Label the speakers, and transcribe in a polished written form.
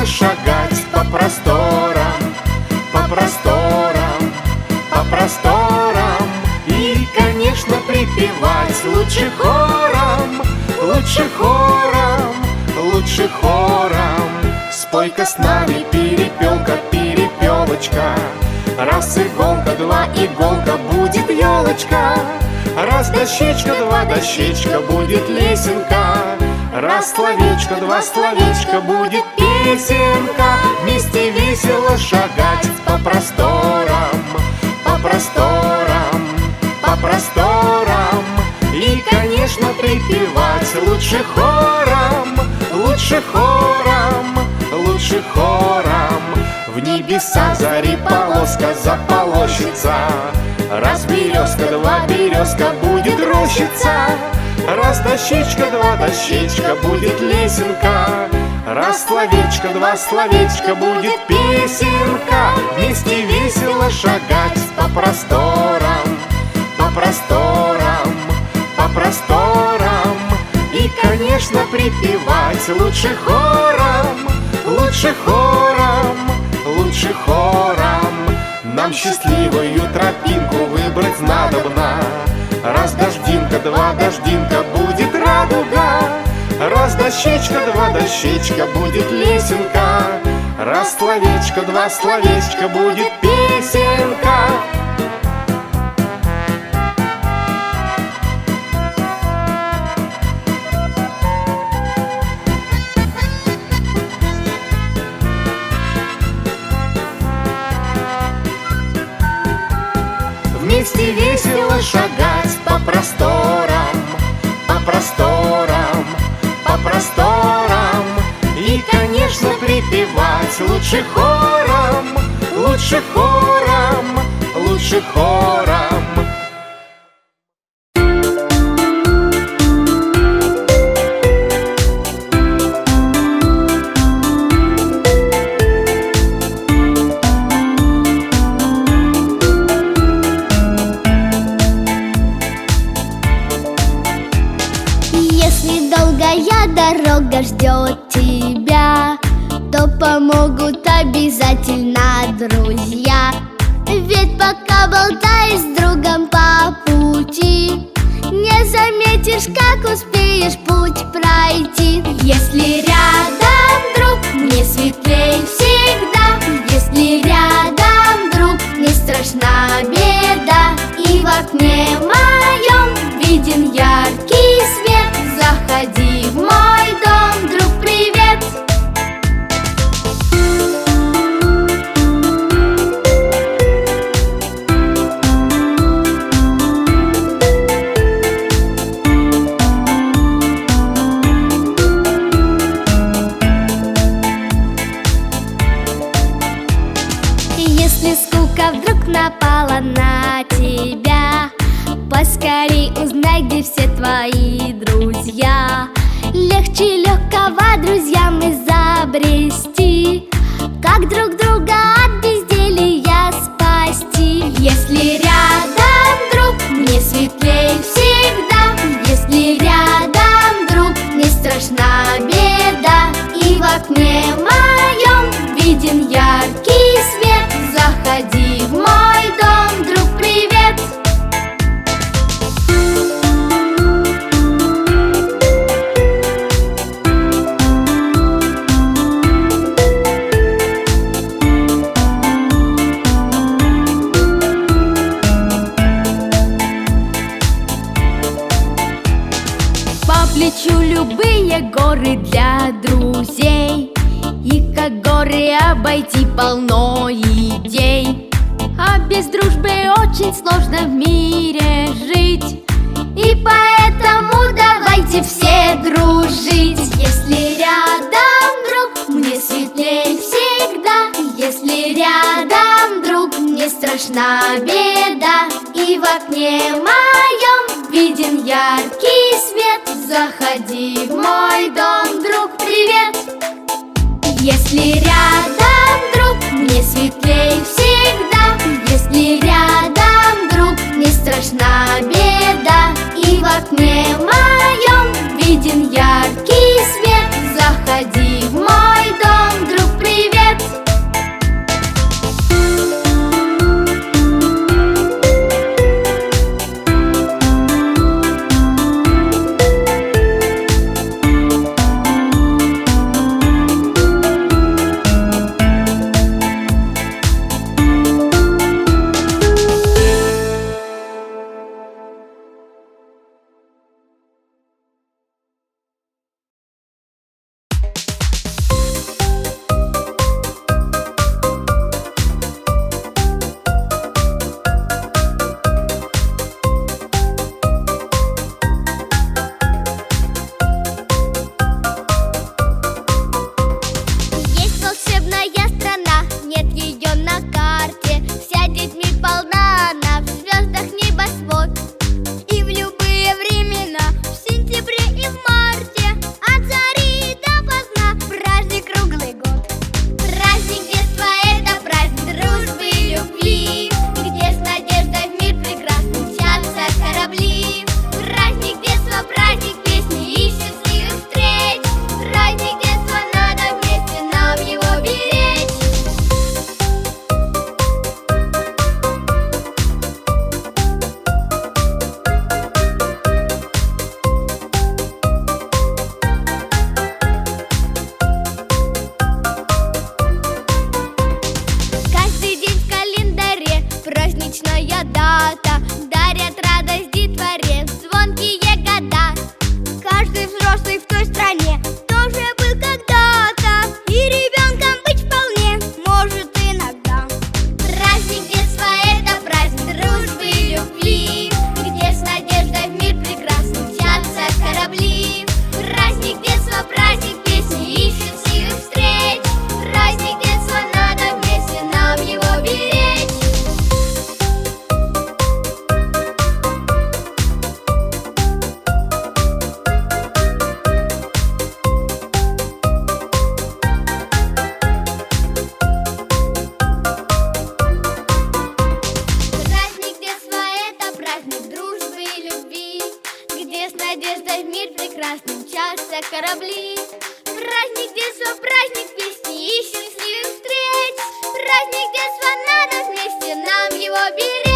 Speaker 1: весело шагать по просторам, по просторам, по просторам. И, конечно, припевать лучше хором, лучше хором, лучше хором. Спой-ка с нами, перепелка, перепелочка. Раз иголка, два иголка, будет елочка. Раз дощечка, два дощечка, будет лесенка. Раз словечко, два словечко, будет песенка. Вместе весело шагать по просторам, по просторам, по просторам. И, конечно, припевать лучше хором, лучше хором, лучше хором. В небесах зари полоска заполощется. Раз березка, два березка, будет рощица. Раз дощечка, два дощечка, будет лесенка. Раз словечко, два словечко, будет песенка. Вместе весело шагать по просторам, по просторам, по просторам. И, конечно, припевать лучше хором, лучше хором, лучше хором. Нам счастливую тропинку выбрать надобно. Раз дождинка, два дождинка, будет радуга. Раз дощечка, два дощечка, будет лесенка. Раз словечко, два словечко, будет песенка. Вместе весело шагать по просторам, по просторам, по просторам. И, конечно, припевать лучше хором, лучше хором, лучше хором.
Speaker 2: Дорога ждет тебя, то помогут обязательно друзья. Ведь пока болтаешь с другом по пути, не заметишь, как успеешь путь пройти. Если рядом друг, мне светлей всегда. Если рядом друг, не страшна беда. И в окне моем виден яркий свет. Заходи в мой дом, друг, привет! Если скука вдруг напала на тебя, поскорей узнай, где все твои друзья. Легче легкого друзьям изобрести, как друг друга от безделья спасти. Если рядом друг, мне светлей всегда. Если рядом друг, не страшна беда. И в окне моем виден яркий свет. Заходи в мой дом, друг, привет! Плечу любые горы для друзей, и как горы обойти полно идей. А без дружбы очень сложно в мире жить, и поэтому давайте все дружить. Если рядом друг, мне светлей всегда. Если рядом друг, не страшна беда. И в окне моем виден яркий свет. Заходи в мой дом, друг, привет! Если рядом друг, мне светлей всегда. Если рядом друг, не страшна беда. И в окне моем виден яркий свет. Заходи в мой дом, друг, мир прекрасный, мчатся корабли. Праздник детства, праздник песни и счастливых встреч. Праздник детства надо вместе нам его беречь.